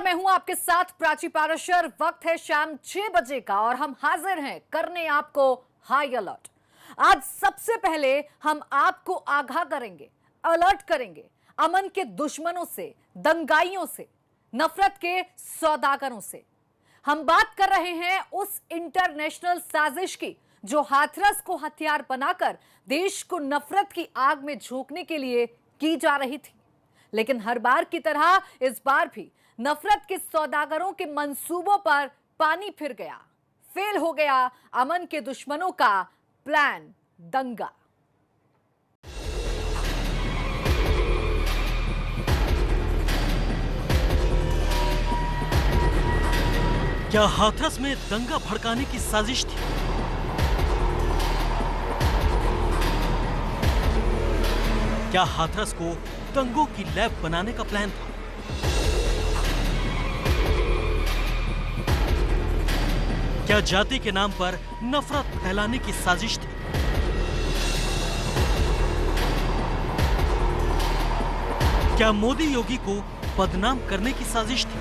नमस्कार, मैं हूं आपके साथ प्राची पाराशर। वक्त है शाम 6 बजे का और हम हाजिर हैं करने आपको हाई अलर्ट। आज सबसे पहले हम आपको आगाह करेंगे, अलर्ट करेंगे अमन के दुश्मनों से, दंगाइयों से, नफरत के सौदागरों से। हम बात कर रहे हैं उस इंटरनेशनल साजिश की जो हाथरस को हथियार बनाकर देश को नफरत की आग में झोंकने के लिए की जा रही थी। लेकिन हर बार की तरह इस बार भी नफरत के सौदागरों के मंसूबों पर पानी फिर गया। फेल हो गया अमन के दुश्मनों का प्लान दंगा। क्या हाथरस में दंगा भड़काने की साजिश थी? क्या हाथरस को दंगों की लैब बनाने का प्लान था? क्या जाति के नाम पर नफरत फैलाने की साजिश थी? क्या मोदी योगी को बदनाम करने की साजिश थी?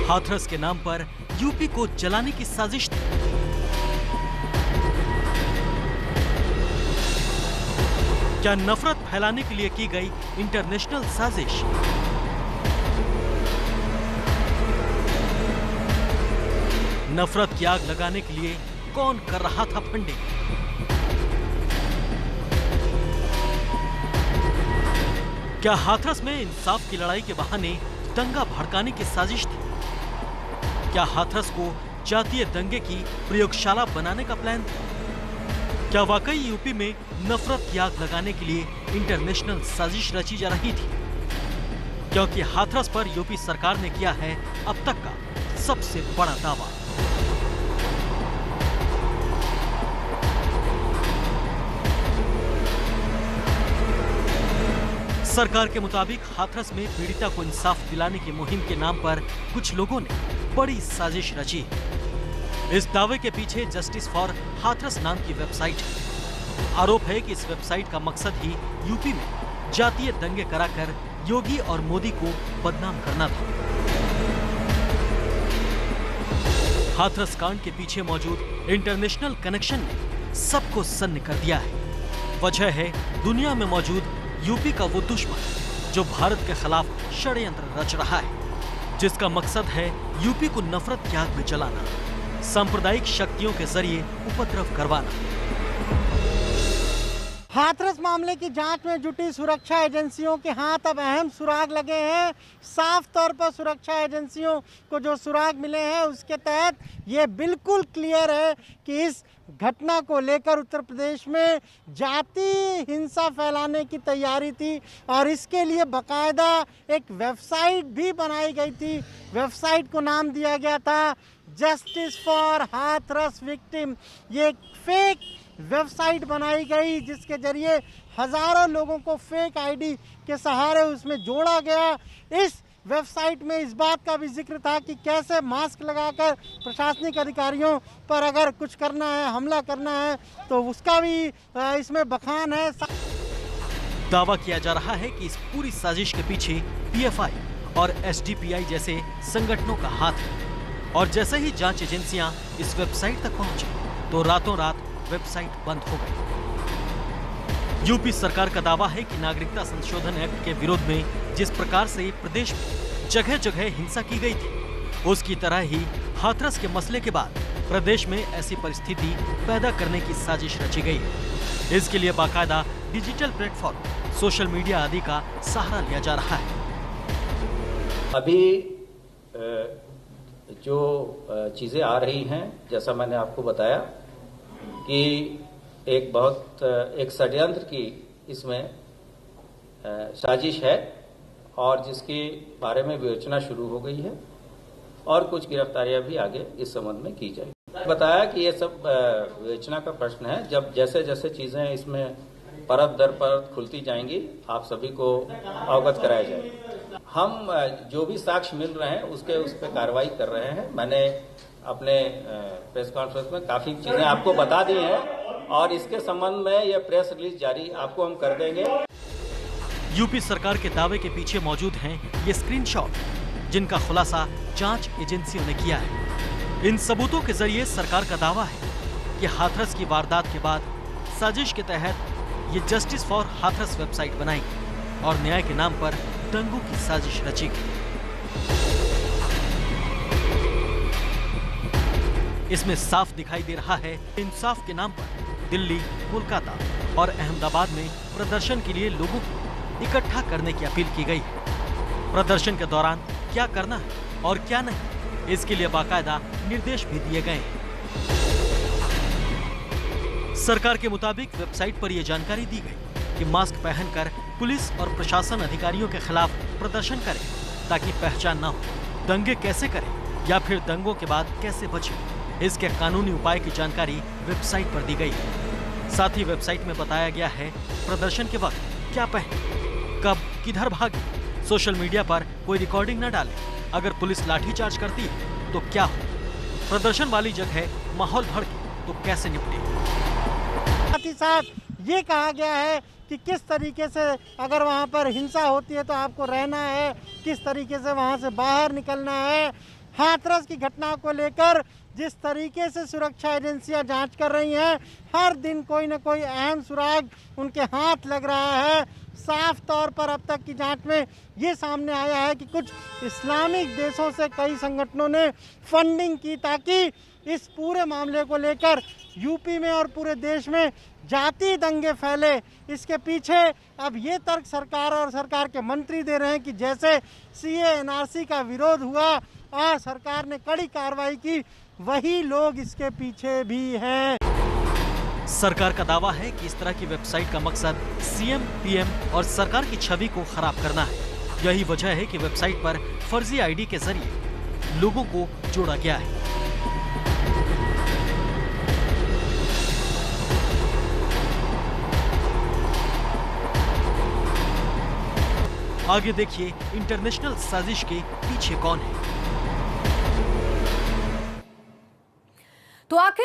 हाथरस के नाम पर यूपी को जलाने की साजिश थी? क्या नफरत फैलाने के लिए की गई इंटरनेशनल साजिश? नफरत की आग लगाने के लिए कौन कर रहा था फंडिंग? क्या हाथरस में इंसाफ की लड़ाई के बहाने दंगा भड़काने की साजिश थी? क्या हाथरस को जातीय दंगे की प्रयोगशाला बनाने का प्लान था? क्या वाकई यूपी में नफरत की आग लगाने के लिए इंटरनेशनल साजिश रची जा रही थी? क्योंकि हाथरस पर यूपी सरकार ने किया है अब तक का सबसे बड़ा दावा। सरकार के मुताबिक हाथरस में पीड़िता को इंसाफ दिलाने की मुहिम के नाम पर कुछ लोगों ने बड़ी साजिश रची है। इस दावे के पीछे जस्टिस फॉर हाथरस नाम की वेबसाइट है। आरोप है कि इस वेबसाइट का मकसद ही यूपी में जातीय दंगे कराकर योगी और मोदी को बदनाम करना था। हाथरस कांड के पीछे मौजूद इंटरनेशनल कनेक्शन ने सबको सन्न कर दिया है। वजह है दुनिया में मौजूद यूपी का वो दुश्मन जो भारत के खिलाफ षड्यंत्र रच रहा है, जिसका मकसद है यूपी को नफरत की आग में जलाना, सांप्रदायिक शक्तियों के जरिए उपद्रव करवाना। हाथरस मामले की जांच में जुटी सुरक्षा एजेंसियों के हाथ अब अहम सुराग लगे हैं। साफ तौर पर सुरक्षा एजेंसियों को जो सुराग मिले हैं उसके तहत ये बिल्कुल क्लियर है कि इस घटना को लेकर उत्तर प्रदेश में जाति हिंसा फैलाने की तैयारी थी और इसके लिए बाकायदा एक वेबसाइट भी बनाई गई थी। वेबसाइट को नाम दिया गया था जस्टिस फॉर हाथरस विक्टिम। ये एक फेक वेबसाइट बनाई गई जिसके जरिए हजारों लोगों को फेक आईडी के सहारे उसमें जोड़ा गया। इस वेबसाइट में इस बात का भी जिक्र था कि कैसे मास्क लगाकर प्रशासनिक अधिकारियों पर अगर कुछ करना है, हमला करना है, तो उसका भी इसमें बखान है। दावा किया जा रहा है कि इस पूरी साजिश के पीछे पीएफआई और एसडीपीआई जैसे संगठनों का हाथ है और जैसे ही जांच एजेंसियां इस वेबसाइट तक पहुंची तो रातों रात वेबसाइट बंद हो गई। यूपी सरकार का दावा है कि नागरिकता संशोधन एक्ट के विरोध में जिस प्रकार से प्रदेश में जगह जगह हिंसा की गई थी, उसकी तरह ही हाथरस के मसले के बाद प्रदेश में ऐसी परिस्थिति पैदा करने की साजिश रची गई है। इसके लिए बाकायदा डिजिटल प्लेटफॉर्म, सोशल मीडिया आदि का सहारा लिया जा रहा है। अभी जो चीजें आ रही हैं, जैसा मैंने आपको बताया कि एक षड्यंत्र की इसमें साजिश है और जिसके बारे में विवेचना शुरू हो गई है और कुछ गिरफ्तारियां भी आगे इस संबंध में की जाएगी। बताया कि ये सब विवेचना का प्रश्न है। जब जैसे जैसे चीजें इसमें परत दर परत खुलती जाएंगी आप सभी को अवगत कराया जाएगा। हम जो भी साक्ष्य मिल रहे हैं उस पर कार्रवाई कर रहे हैं। मैंने अपने प्रेस कॉन्फ्रेंस में काफी चीजें आपको बता दी हैं और इसके संबंध में यह प्रेस रिलीज जारी आपको हम कर देंगे। यूपी सरकार के दावे के पीछे मौजूद हैं ये स्क्रीनशॉट, जिनका खुलासा जांच एजेंसियों ने किया है। इन सबूतों के जरिए सरकार का दावा है कि हाथरस की वारदात के बाद साजिश के तहत ये जस्टिस फॉर हाथरस वेबसाइट बनाएगी और न्याय के नाम पर दंगों की साजिश रचेगी। इसमें साफ दिखाई दे रहा है इंसाफ के नाम पर दिल्ली, कोलकाता और अहमदाबाद में प्रदर्शन के लिए लोगों को इकट्ठा करने की अपील की गई है। प्रदर्शन के दौरान क्या करना है और क्या नहीं, इसके लिए बाकायदा निर्देश भी दिए गए हैं। सरकार के मुताबिक वेबसाइट पर यह जानकारी दी गई कि मास्क पहनकर पुलिस और प्रशासन अधिकारियों के खिलाफ प्रदर्शन करें ताकि पहचान न हो। दंगे कैसे करें या फिर दंगों के बाद कैसे बचें, इसके कानूनी उपाय की जानकारी वेबसाइट पर दी गई है। साथ ही वेबसाइट में बताया गया है प्रदर्शन के वक्त क्या पहने, कब, किधर भागे, सोशल मीडिया पर कोई रिकॉर्डिंग न डाले, अगर पुलिस लाठीचार्ज करती है तो क्या हो, प्रदर्शन वाली जगह माहौल भड़के तो कैसे निपटे। साथ ही साथ ये कहा गया है कि किस तरीके से अगर वहाँ पर हिंसा होती है तो आपको रहना है, किस तरीके से वहाँ से बाहर निकलना है। हाथरस की घटना को लेकर जिस तरीके से सुरक्षा एजेंसियां जांच कर रही हैं, हर दिन कोई न कोई अहम सुराग उनके हाथ लग रहा है। साफ तौर पर अब तक की जांच में ये सामने आया है कि कुछ इस्लामिक देशों से कई संगठनों ने फंडिंग की ताकि इस पूरे मामले को लेकर यूपी में और पूरे देश में जाति दंगे फैले। इसके पीछे अब ये तर्क सरकार और सरकार के मंत्री दे रहे हैं कि जैसे सीए एनआरसी का विरोध हुआ और सरकार ने कड़ी कार्रवाई की, वही लोग इसके पीछे भी हैं। सरकार का दावा है कि इस तरह की वेबसाइट का मकसद सीएम, पीएम और सरकार की छवि को खराब करना है। यही वजह है कि वेबसाइट पर फर्जी आईडी के जरिए लोगों को जोड़ा गया है। आगे देखिए इंटरनेशनल साजिश के पीछे कौन है। तो आखिर